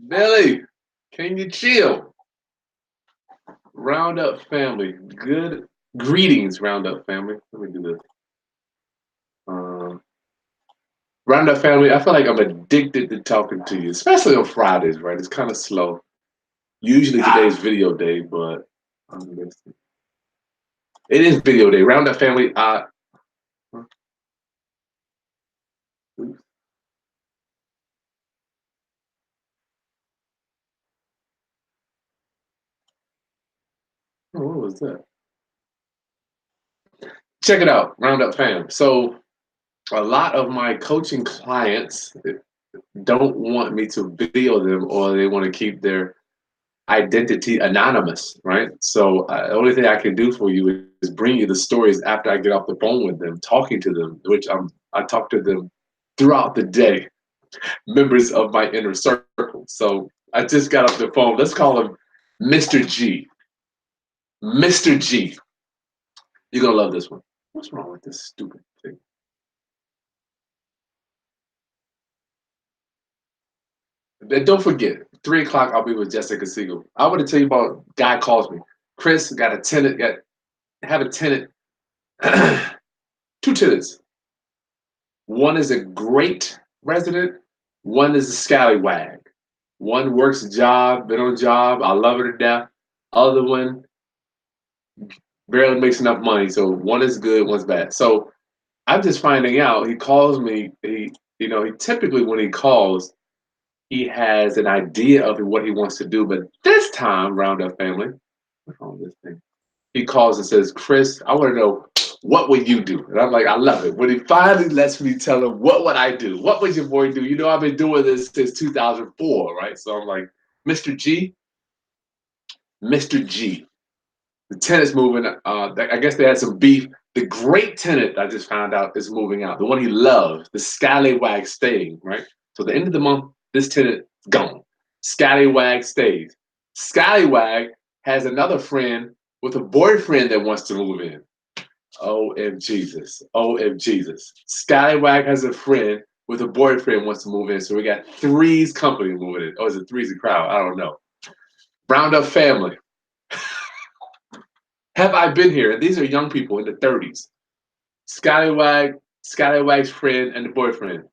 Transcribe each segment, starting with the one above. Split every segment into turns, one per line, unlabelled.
Billy, can you chill? Roundup family. Good greetings, Roundup family. Let me do this. Um, Roundup family, I feel like I'm addicted to talking to you, especially on Fridays, right? It's kind of slow. Usually today's video day, but it is video day. Roundup family, oops, oh, what was that? Check it out, Roundup fam. So a lot of my coaching clients don't want me to video them, or they want to keep their identity anonymous, right? So the only thing I can do for you is bring you the stories after I get off the phone with them, talking to them, which I talk to them throughout the day, members of my inner circle. So I just got off the phone. Let's call him Mr. G. Mr. G. You're gonna love this one. What's wrong with this stupid thing? And don't forget, 3 o'clock I'll be with Jessica Siegel. I want to tell you about guy calls me. Chris got a tenant, got have a tenant, two tenants. One is a great resident, one is a scallywag. One works a job, been on a job, I love her to death. Other one barely makes enough money. So one is good, one's bad. So I'm just finding out. He calls me. He typically when he calls, he has an idea of what he wants to do. But this time, Roundup family, what's wrong with this thing? He calls and says, Chris, I want to know what would you do? And I'm like, I love it. When he finally lets me tell him, what would I do? What would your boy do? You know, I've been doing this since 2004, right? So I'm like, Mr. G, Mr. G. The tenant's moving. I guess they had some beef. The great tenant I just found out is moving out. The one he loves, the scallywag staying, right? So the end of the month, this tenant gone. Scallywag stays. Scallywag has another friend with a boyfriend that wants to move in. OM Jesus. OM Jesus. Scallywag has a friend with a boyfriend wants to move in. So we got three's company moving in. Or is it three's a crowd? I don't know. Roundup family. Have I been here? And these are young people in the 30s. Scallywag, Scallywag's friend, and the boyfriend.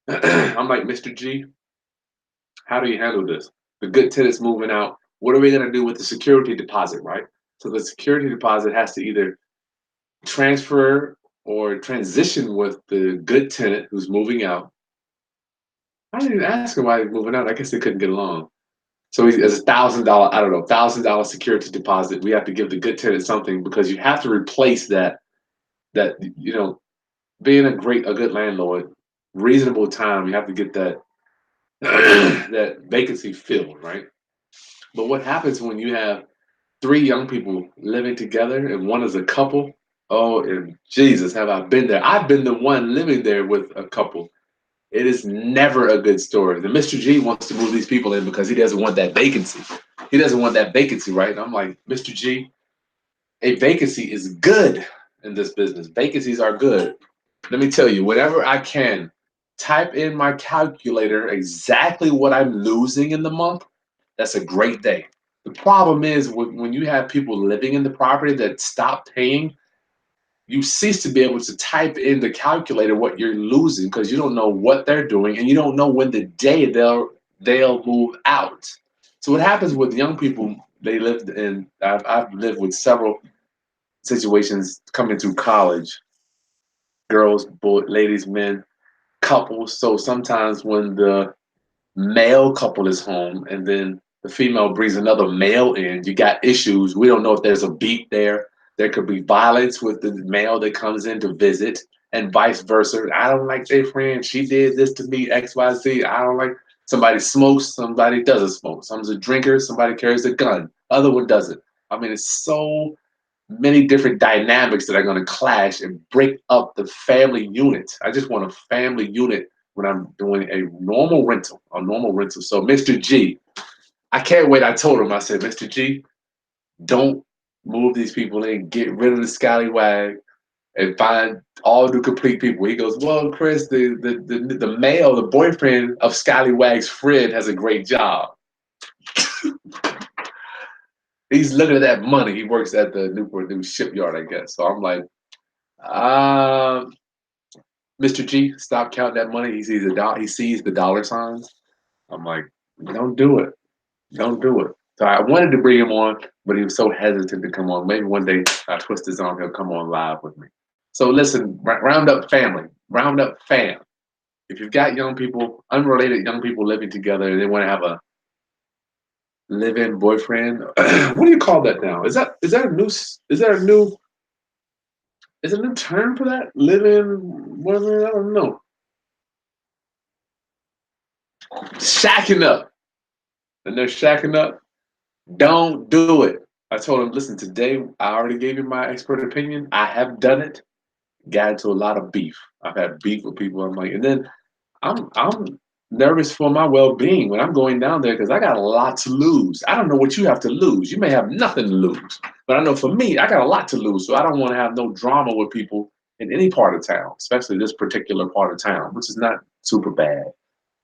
I'm like, Mr. G, how do you handle this? The good tenant's moving out. What are we going to do with the security deposit, right? So the security deposit has to either transfer or transition with the good tenant who's moving out. I didn't even ask him why he's moving out. I guess they couldn't get along. So he has $1,000, I don't know, $1,000 security deposit. We have to give the good tenant something because you have to replace that being a good landlord, reasonable time, you have to get that that vacancy filled, right? But what happens when you have three young people living together and one is a couple? Oh, and Jesus, have I been there? I've been the one living there with a couple. It is never a good story. The Mr. G wants to move these people in because he doesn't want that vacancy. He doesn't want that vacancy, right? And I'm like, Mr. G, a vacancy is good in this business. Vacancies are good. Let me tell you, whenever I can, type in my calculator exactly what I'm losing in the month. That's a great day. The problem is when you have people living in the property that stop paying, you cease to be able to type in the calculator what you're losing because you don't know what they're doing and you don't know when the day they'll move out. So what happens with young people? They lived in. I've lived with several situations coming through college, girls, boy, ladies, men, couples. So sometimes when the male couple is home and then the female brings another male in, you got issues. We don't know if there's a beat there. There could be violence with the male that comes in to visit and vice versa. I don't like their friend. She did this to me, XYZ. I don't like somebody smokes, somebody doesn't smoke. Someone's a drinker, somebody carries a gun, other one doesn't. I mean, it's so many different dynamics that are going to clash and break up the family unit. I just want a family unit when I'm doing a normal rental, a normal rental. So, Mr. G, I can't wait. I told him, I said, Mr. G, don't move these people in. Get rid of the scallywag. and find all new complete people. He goes, well, Chris, the male, the boyfriend of Scallywag's friend has a great job. He's looking at that money. He works at the Newport News shipyard, I guess. So I'm like, Mr. G, stop counting that money. He sees the dollar signs. I'm like, don't do it. Don't do it. So I wanted to bring him on, but he was so hesitant to come on. Maybe one day I twist his arm, he'll come on live with me. So listen, round up family, round up fam. If you've got young people, unrelated young people living together, and they want to have a live-in boyfriend, what do you call that now? Is that a new term for that? Live-in boyfriend? I don't know. Shacking up. And they're shacking up. Don't do it. I told him, listen, today I already gave you my expert opinion. I have done it. Got into a lot of beef. I've had beef with people. I'm like, and then I'm nervous for my well-being when I'm going down there because I got a lot to lose. I don't know what you have to lose. You may have nothing to lose, but I know for me, I got a lot to lose. So I don't want to have no drama with people in any part of town, especially this particular part of town, which is not super bad.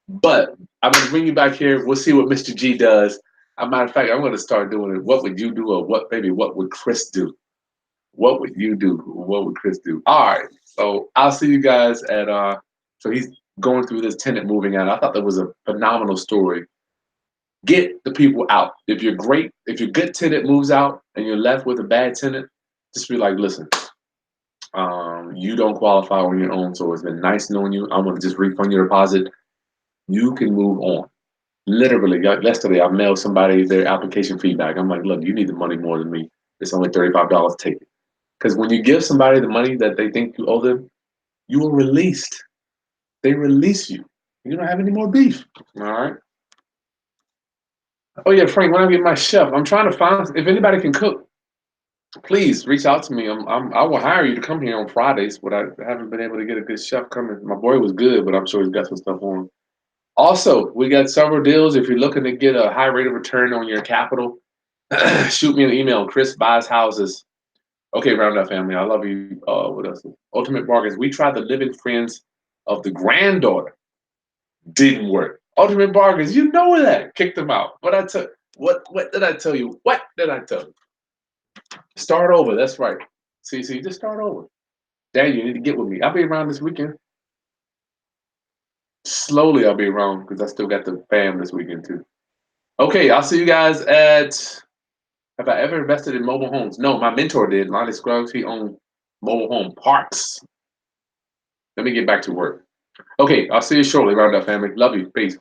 But I'm gonna bring you back here. We'll see what Mr. G does. As a matter of fact, I'm gonna start doing it. What would you do, or what would Chris do? What would you do? What would Chris do? All right. So I'll see you guys at so he's going through this tenant moving out. I thought that was a phenomenal story. Get the people out. If your good tenant moves out and you're left with a bad tenant, just be like, listen, you don't qualify on your own, so it's been nice knowing you. I'm gonna just refund your deposit. You can move on. Literally, yesterday I mailed somebody their application feedback. I'm like, look, you need the money more than me. It's only $35. Take it. Because when you give somebody the money that they think you owe them, you are released. They release you. You don't have any more beef. All right. Oh yeah, Frank. When I get my chef, I'm trying to find if anybody can cook. Please reach out to me. I will hire you to come here on Fridays, but I haven't been able to get a good chef coming. My boy was good, but I'm sure he's got some stuff on. Also, we got several deals. If you're looking to get a high rate of return on your capital, shoot me an email. Chris buys houses. Okay, round up family. I love you. What else? Ultimate Bargains. We tried the living friends of the granddaughter. Didn't work. Ultimate Bargains. You know that. Kicked them out. What did I tell you? What did I tell you? Start over. That's right. See, just start over. Dad, you need to get with me. I'll be around this weekend. Slowly, I'll be around because I still got the fam this weekend too. Okay, I'll see you guys at. Have I ever invested in mobile homes? No, my mentor did. Lonnie Scruggs, he owned mobile home parks. Let me get back to work. Okay, I'll see you shortly, Roundup family. Love you. Peace.